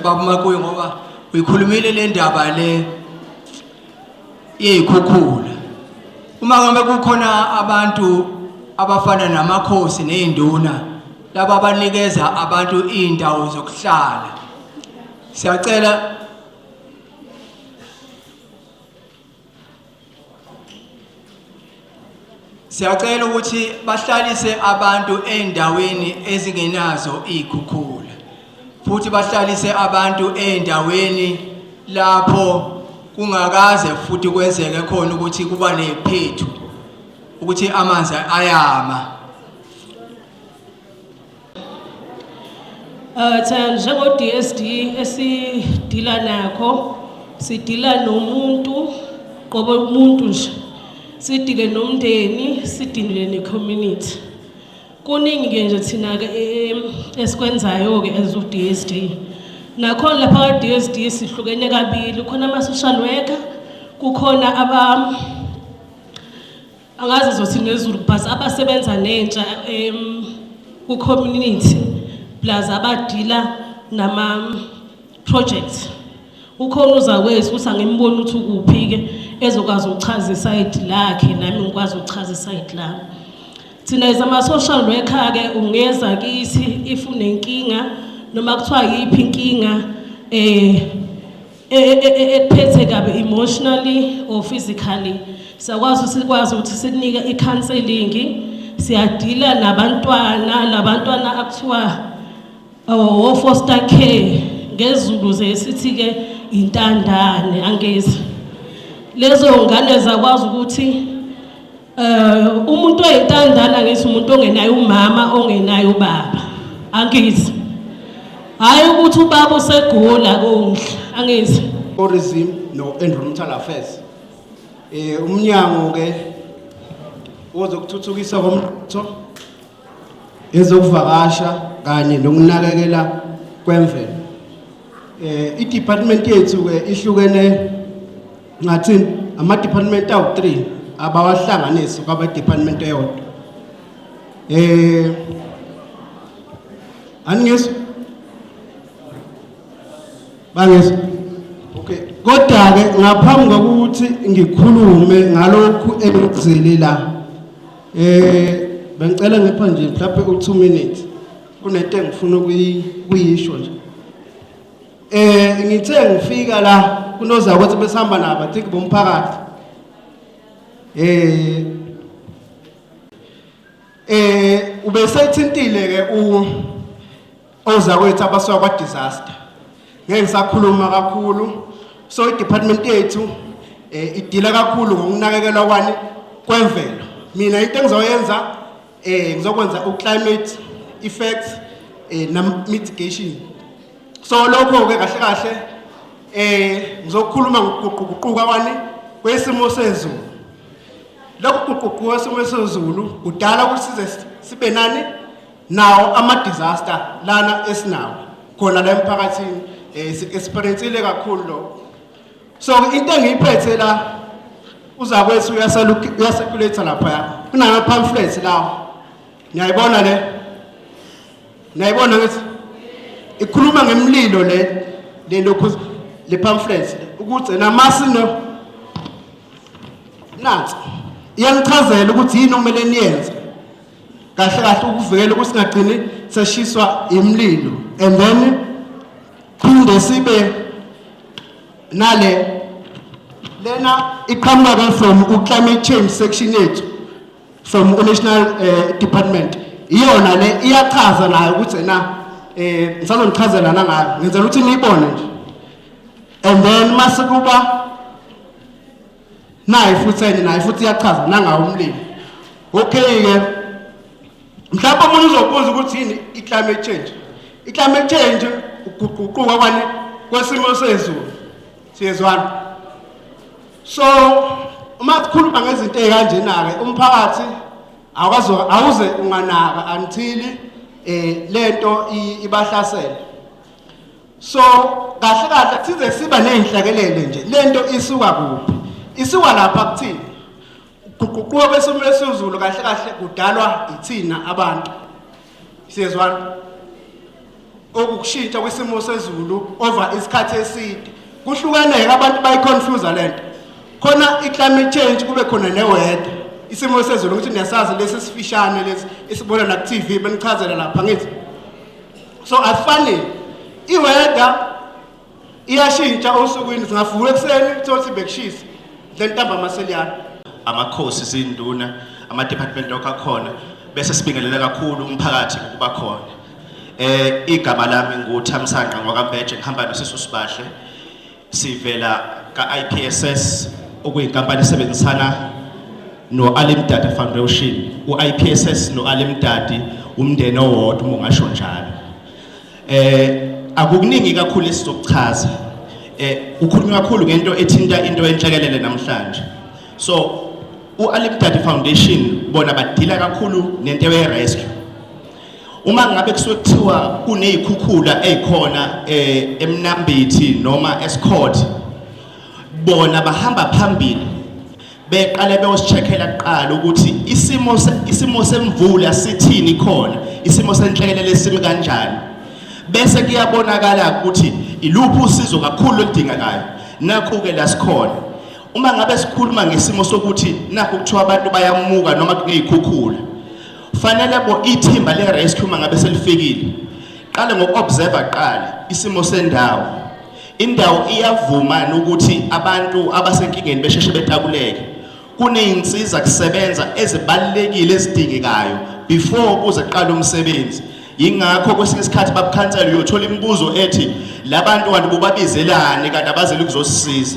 baba Makuyi ngoba uyikhulumile le ndaba le yeyikhukhula. Uma ngabe kukhona abantu abafana namakhosi nezinduna laba abanikeza abantu indawo zokuhlala, siyacela ukuthi bahlalise abantu endaweni ezingenazo izikhukhula, futhi bahlalise abantu endaweni lapho kungakaze futhi kwenzeke khona ukuthi kuba nephethu ukuthi amanzi ayama. Njengo DSD esidila nakho, sidila nomuntu qobo umuntu nje, sidile nomndeni, sidile ne-community. Kuningi nje thina ke esikwenzayo ke as u-DSD. Nakhona lapha ka-DSD sihlukene kabili, khona ama-social worker, kukhona angazi zothi ngezulu but abasebenza nentsha ku-community plus abadila nama-projects. Ukhona uzakwethu uthi angimboni ukuthi ukuphi-ke ezokwazi ukuchaza isayidi lakhe nami ngikwazi ukuchaza isayidi lami. Thina as ama-social worker-ke ungeza kithi if unenkinga noma kuthiwa yiphi inkinga ekuphethe kabi emotionally or physically, sikwazi ukuthi sinike i-counseling. Siyadila nabantwana akuthiwa foster care ngezulu sithi-ke intandane angezi. Lezo ngane zakwazi ukuthi umuntu oyintandane angithi umuntu ongenayo umama ongenayo ubaba angithi, hayi ukuthi ubaba usegula kondla angithi. Tourism no environmental affairs umnyango ke ozokuthuthukisa komnotho, ezokuvakasha kanye nokunakekela kwemvelo. I-department yethu ke ihlukene ngathi ama-department awu-3 abawahlanganisi kwaba-department eyodwa. Aningizwa? Bangizwa? Okay. Kodwa ke ngaphambi kokuthi ngikhulume ngalokhu engikuzele la. Bengicela ngipha nje mhlawumbe u2 minutes. Kunento engifuna ukuyisho nje. Ngithe ngifika la kunozakwethu besihamba nabo I think bomphakathi. Ubesethintile ke ozakwethu abasuka kwa disaster. Ngeke ngisakhuluma kakhulu. So i-department yethu idila kakhulu ngokunakekelwa kwani kwemvelo. Mina into engizoyenza ngizokwenza climate effects na mitigation. So lokho ke kahle kahle ngizokhuluma ngokuguquguquka kwani kwesimo sezulu. Lokho kuguquguquka kwesimo sezulu kudala ukuthi sibe nani nawo ama disaster lana esinawo khona la emphakathini experienceile kakhulu lo. So into engiyiphethe la uzakwethu uyasirculate lapha kunama pamphlets lawo. Ngiyayibona nayibona ngithi ikhuluma ngemlilo le lokho le pamphlets ukuthi namasino nansi iyangichazela ukuthi yini okumele niyenze kahle kahle ukuvikela ukuthi singagcini seshiswa imlilo and then phinde sibe nale lena iqhamuka from climate change section yethu from national department iyona le iyachaza nayo ukuthi ngisazonichazela nangayo ngenzela ukuthi niyibone nje and then masekuba nayi futhi iyachaza nangawo umlilo. Okay ke mhlawumbe umuntu uzobuza ukuthi yini i-climate change. I-climate change ukuguquka kwani kwesimo sezulu siyezwana. So uma sikhuluma ngezinto ezikanjena ke umphakathi awuze unganaka until lento ibahlasela. So kahle kahle size siba nezinhlakelele nje lento isuka kuphi isuka lapha kuthini ukuguquka kwesimo sezulu kahle kahle kudalwa ithina abantu siyezwana okushintsha kwesimo sezulu over isikhathi eside kuhlukaneke abantu bayiconfuse lento khona i-climate change kube khona ne-weather isimo sezulu ukuthi niyasazi lesi sifishane lesi esibona na ku-TV benichazela lapha ngithi so afani i-weather iyashintsha osukwini singavuka ekseni kuthiwa bekushisa then ntamba amaseliyana amakhosi izinduna ama-department lokho akhona bese sibingelela kakhulu umphakathi ukuba khona. Igama lami nguThamsanqa ngwakambeje ngihamba noSisu Sibahle sivela ka-IPSS okuyinkampani esebenzisana no-Alimdadi Foundation. U-IPSS no-Alimdadi umndeni owodwa uma ungasho njalo. Akukuningi kakhulu esizokuchaza. Ukhuluma kakhulu ngento ethinta into enhlekelele namhlanje. So u-Alimdadi Foundation bona badila kakhulu nento ye-rescue. Uma ngabe kusuke kuthiwa kunezikhukhula ezikhona eMnambithi noma eScott bona bahamba phambili beqale beyosicheckela kuqala ukuthi isimo semvula sithini khona isimo senhlekelele simi kanjani bese kuyabonakala ukuthi iluphi usizo kakhulu oludingakayo nakho ke la sikhona. Uma ngabe sikhuluma ngesimo sokuthi nakho kuthiwa abantu bayamuka noma kunezikhukhula fanele bo ithimba le-rescue mangabe selifikile qale ngoku-observa qala isimo sendawo. Indawo iyavuma ukuthi abantu abasenkingeni besheshe betakuleke kuney'nsiza kusebenza ezibalulekile ezidingekayo before kuze qala umsebenzi. Yingakho kwesinye isikhathi babukhansela uyothola imibuzo ethi labantu kanti bobabizelane kanti abazeli ukuzosisiza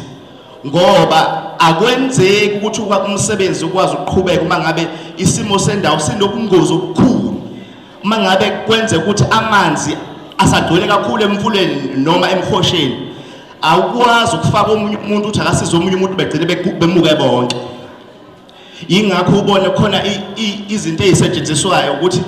ngoba akwenzeki ukuthi umsebenzi ukwazi ukuqhubeka uma ngabe isimo sendawo sinobungozi obukhulu. Uma ngabe kwenze ukuthi amanzi asagcwele kakhulu emfuleni noma emhosheni awukwazi ukufaka omunye umuntu uthi akasize omunye umuntu begcine bemuke bonke. Yingakho ubone khona izinto ezisetshenziswayo ukuthi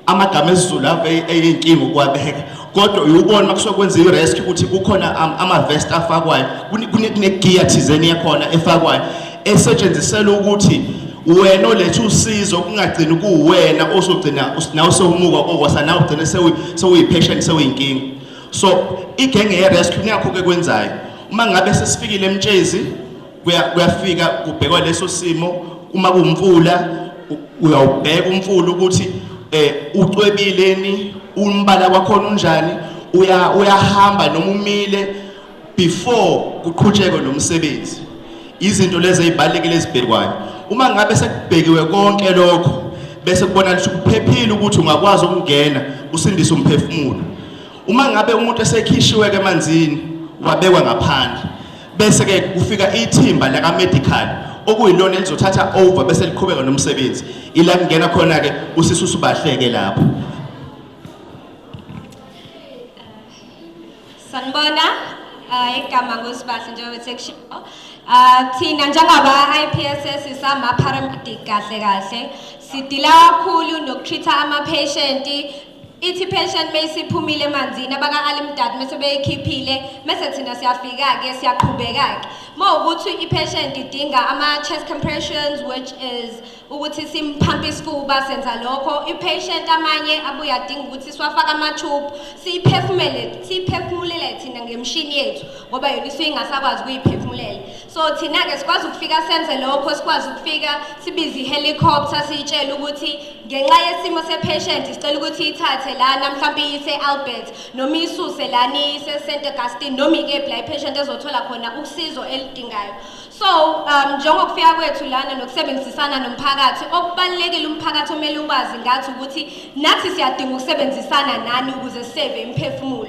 amagama esiZulu ave eyinkinga ukwabeka kodwa uyubona makusuka kwenza i-rescue ukuthi kukhona ama-vest afakwayo kune-gear thizeni yakhona efakwayo esetshenziselwa ukuthi wena oletha usizo kungagcina kuwena osogcina nawe sewumuka okwasana ugcina sewuyipatient sewuyinkinga. So igenge ye rescue yakho ke kwenzayo uma ngabe sesifikile eMtshezi kuyafika kubhekwa leso simo uma kumvula uyawubheka umfula ukuthi ucwebileni umbala wakhona unjani uyahamba noma umile before kuqhutshekwe nomsebenzi. Izinto lezi ezibalekile ezibhekwayo uma ngabe sekubhekiwe konke lokho bese kubona ukuthi kuphephile ukuthi ungakwazi ukungena usindise umphefumulo. Uma ngabe umuntu esekhishiwe ke emanzini wabekwa ngaphandle bese ke kufika ithimba la medical okuyilona elizothatha over bese liqhubeka nomsebenzi ila kungena khona ke usisusu bahleke lapho. Sanibona igama ngosibahle njengoba section thina njengaba IPSS isama paramedic kahle sidila kakhulu nokutreata ama patient. Ithi patient mayisiphumile emanzini abaka alimdad mase beyikhiphile mase thina siyafika ke siyaqhubeka ke mawukuthi ipatient idinga ama chest compressions which is ukuthi simphampa isifuba senza lokho. Ipatient amanye abuya adinga ukuthi siwafaka ama tube siphefumulele thina ngemshini yethu ngoba yona isuyingasakwazi ukuyiphefumulela. So thina ke sikwazi ukufika senze lokho, sikwazi ukufika sibize helicopter siyitshela ukuthi ngenxa yesimo sepatient sicela ukuthi ithathe lana mhlawumbe ise Albert noma isuse lana ise St Augustine noma ike la patient ezothola khona usizo elidingayo. So njengokufika kwethu lana nokusebenzisana nomphakathi okubalekile umphakathi omele ukwazi ngathi ukuthi nathi siyadinga ukusebenzisana nani ukuze save imphefumulo.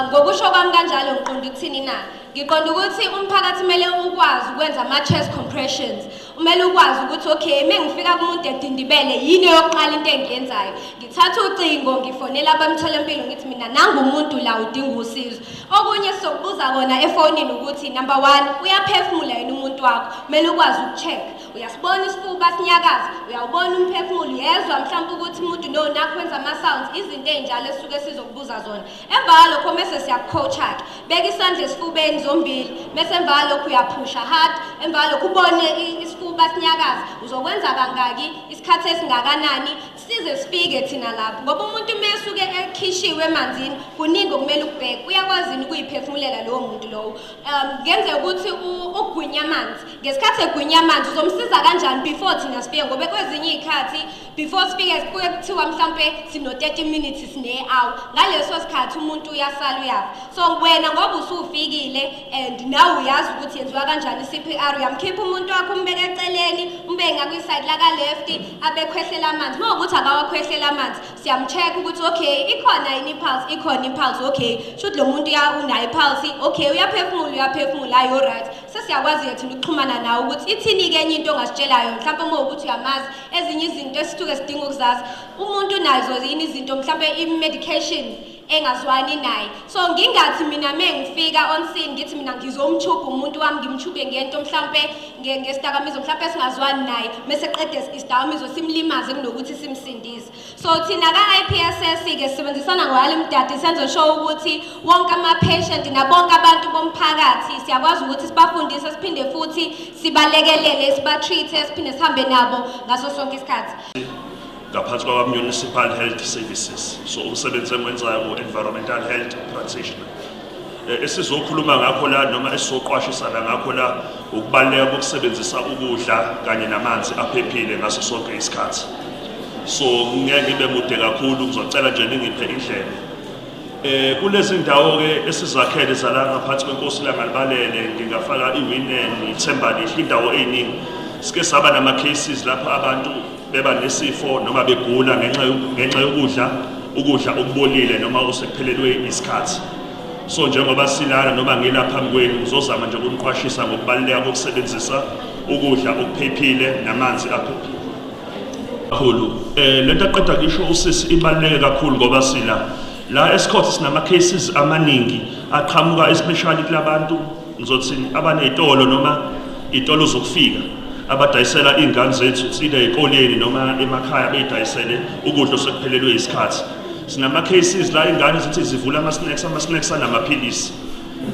Ngokusho kwami kanjalo ngiqonda ukuthini na? Ngiqonda ukuthi umphakathi kumele ukwazi ukwenza ama chest compressions. Umele ukwazi ukuthi okay mengifika kumuntu edindibele yini yokuqala into engiyenzayo. Ngithatha ucingo ngifonela abamtholampilo ngithi mina nangu umuntu la udinga usizo. Okunye sizokubuza kona efonini ukuthi number 1 uyaphefumula yini umuntu wakho. Kumele ukwazi ukucheck. Uyasibona isifuba sinyakaza, uyawubona umphefumulo, uyezwa mhlawumbe ukuthi umuntu no nakwenza ama sounds, izinto ezinjalo esisuke sizokubuza zona. Emva lokho mase siyacoacha ke. Beka isandla esifubeni zombili, mase emva lokho uyaphusha hard, emva lokho ubone isifuba sinyakaza, uzokwenza kangaki, isikhathi esingakanani, size sifike thina lapho. Ngoba umuntu mesuke ekhishiwe emanzini, kuningi okumele ukubheka. Uyakwazi ukuyiphefumulela lowo muntu lowo. Ngenze ukuthi ugwinya amanzi. Ngesikhathi egwinya amanzi uzomsiza kanjani before thina sifike ngoba kwezinye izikhathi before sifike kuye kuthiwa mhlambe sino 30 minutes sine hour. Ngaleso sikhathi umuntu uyasala uyafa. So wena ngoba usufikile and now uyazi ukuthi yenziwa kanjani CPR, uyamkhipha umuntu wakho umbeke eceleni, umbeke ngakwi side la ka left abekhwehlela amanzi. Mawukuthi akawakhwehlela amanzi, siyamcheck ukuthi okay ikhona yini pulse, ikhona impulse, okay should lo muntu unayo pulse, okay uyaphefumula ayo right. Sesiyakwazi yethu ukuxhumana nawe ukuthi ithini ke enye into ongasitshelayo mhlawumbe mawukuthi uyamazi ezinye izinto esithuke sidinga ukuzazi umuntu nazo yini izinto mhlawumbe i-medication engazwani naye. So ngingathi mina mengifika on scene ngithi mina ngizomchubha umuntu wami ngimchubhe ngento mhlawumbe ngesidakamizwa mhlawumbe singazwani naye mase qede isidakamizwa simlimaze kunokuthi simsindise. So thina ka IPSS ke sisebenzisana ngowalimdadi senze show ukuthi wonke ama patient nabonke abantu bomphakathi siyakwazi ukuthi sibafundise siphinde futhi sibalekelele sibatreat siphinde sihambe nabo ngaso sonke isikhathi. Ngaphansi kwa municipal health services, so umsebenzi engiwenzayo environmental health practitioner. Esizokhuluma ngakho la noma esizoqwashisana ngakho la ukubaleka kokusebenzisa ukudla kanye namanzi aphephile ngaso sonke isikhathi. So ngeke ngibe mude kakhulu ngizocela nje ningiphe indlela. Kulezi ndawo ke esizakhele zala ngaphansi kwenkosi laMalibalele ngingafaka iWinen, iThembalihle, indawo eziningi. Sike saba nama cases lapha abantu beba nesifo noma begula ngenxa yokudla okubolile noma osekuphelelwe isikhathi. So njengoba silana noma ngilapha kwenu ngizozama nje ukuniqwashisa ngokubaleka kokusebenzisa ukudla okuphephile namanzi aphephile. Kakhulu lento aqeda ngisho usisi ibaleke kakhulu ngoba sila la eScott sinama cases amaningi aqhamuka especially kulabantu ngizothi abanezitolo noma itolo zokufika abadayisela ingane zethu sida ezikoleni noma emakhaya bedayisele ukudla osekuphelelwe isikhathi. Sinama cases la ingane zithi zivula ama snacks anamaphilisi.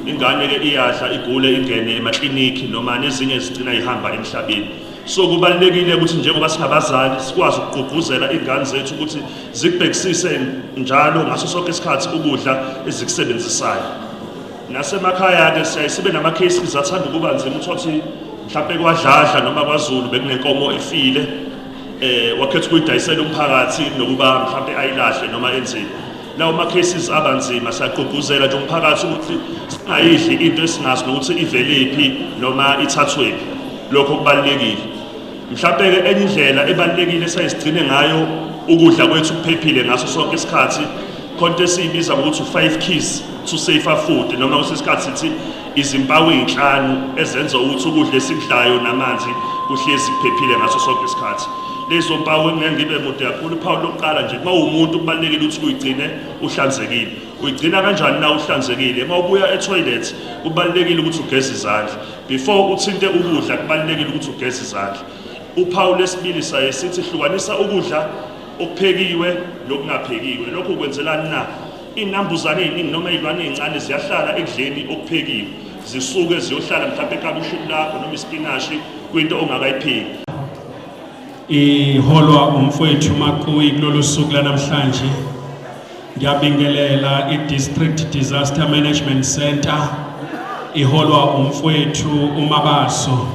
Ingane ke iyadla igule ingene emakliniki noma nezinye zigcina ihamba emhlabeni. So kubalulekile ukuthi njengoba singabazali sikwazi ukugqugquzela ingane zethu ukuthi zikubhekisise njalo ngaso sonke isikhathi ukudla ezikusebenzisayo. Nasemakhaya ke sibe nama cases athanda ukuba nzima ukuthi mhlawumbe kwaDladla noma kwaZulu bekunenkomo efile wakhetha ukuyidayisela umphakathi nokuba mhlawumbe ayilahle noma enzeni. Lawo ma cases abanzima siyagqugquzela nje umphakathi ukuthi singayidli into esinazi nokuthi ivelephi noma ithathwephi. Lokho kubalulekile. Mhlawumbe ke enye indlela ebalulekile sayisigcine ngayo ukudla kwethu kuphephile ngaso sonke isikhathi konke sibiza ukuthi 5 keys to safer food noma usesikhathi sithi izimpawu ezinhlanu ezenza ukuthi ukudla esikudlayo namanzi kuhlezi kuphephile ngaso sonke isikhathi. Lezo mpawu ngeke ngibe mude kakhulu. Uphawu lokuqala nje uma umuntu kubalulekile ukuthi uyigcine uhlanzekile. Uyigcina kanjani na uhlanzekile? Uma ubuya etoilet kubalulekile ukuthi ugeze izandla. Before uthinte ukudla kubalulekile ukuthi ugeze izandla. Uphawu lesibili saye sithi hlukanisa ukudla okuphekiwe nokungaphekiwe. Lokho kwenzelani na? Inambuzane eziningi noma izilwane ezincane ziyahlala ekudleni okuphekiwe. Zisuke ziyohlala mhlawumbe ekabushini lakho noma ispinashi kwinto ongakayipheki. Iholwa umfowethu Makuyi kulolu suku lanamhlanje. Ngiyabingelela i-District Disaster Management Center. Iholwa umfowethu uMabaso.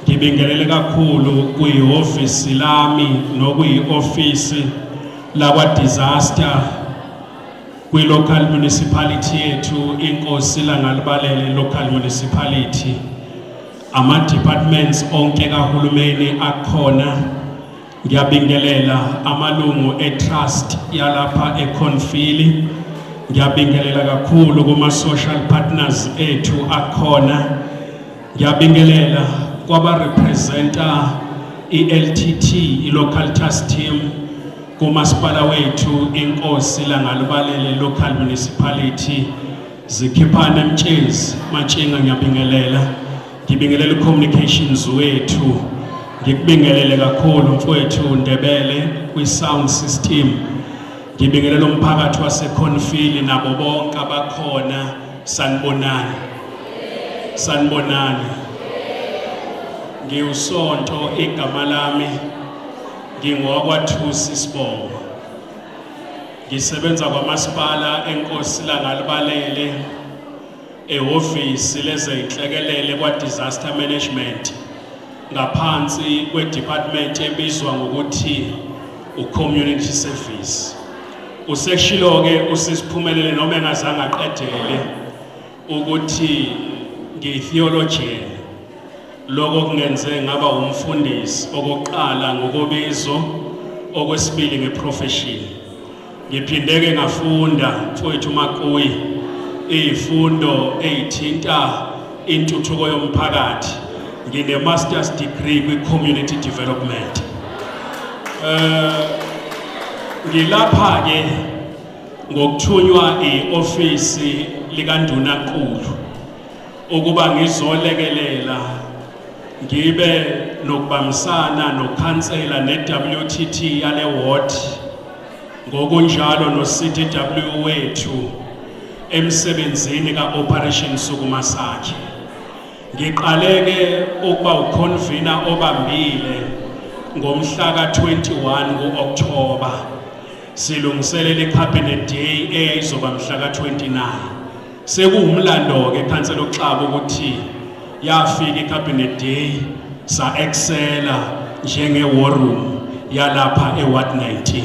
Ngibingelele kakhulu kuyihhovisi lami nokuyi-office lakwa disaster kwi-local municipality yethu inkosi Langalibalele local municipality. Ama-departments onke kahulumeni akhona. Ngiyabingelela amalungu e-trust yalapha eConfili. Ngiyabingelela kakhulu kuma-social partners ethu akhona. Ngiyabingelela kwaba-representa i-LTT, i-local task team, kumasipala wethu inkosi Langalibalele local municipality. Zikhiphana Mtshezi Matshinga ngiyabingelela. Ngibingelela i-communications wethu. Ngikubingelele kakhulu mfowethu Ndebele kwi-sound system. Ngibingelela umphakathi waseConfili nabo bonke abakhona. Sanibonani. Sanibonani. Ngiwusonto igama lami. NgingowakwaThusi Sibongo. Ngisebenza kwamasipala enkosi Langalibalele ehhovisi lezenhlekelele kwa-disaster management ngaphansi kwe-department ebizwa ngokuthi u-community service. Useshilo-ke usisiphumelele noma engazange aqedele ukuthi ngiyi-theologian. Lokho kungenze ngaba umfundisi okokuqala ngokubizo, okwesibili ngeprofession. Ngiphindeke ngafunda mfowethu Makuyi izifundo ezithinta intuthuko yomphakathi. Ngine-master's degree kwi-community development. Ngilapha-ke ngokuthunywa i-ofisi likaNdunankulu ukuba ngizolekelela ngibe nokubambisana nokhansela ne-WTT yale ward ngokunjalo no-CDW wethu emsebenzini ka-Operation Sukumasakhe. Ngiqaleke ukuba uconvener obambile ngomhla ka-21 ku-October. Silungiselela i-cabinet day eyayizoba mhla ka-29. Sekuwumlando-ke ikhansela uXaba ukuthi yafika i-cabinet day sa-excela njenge-war room yalapha e-Ward 19.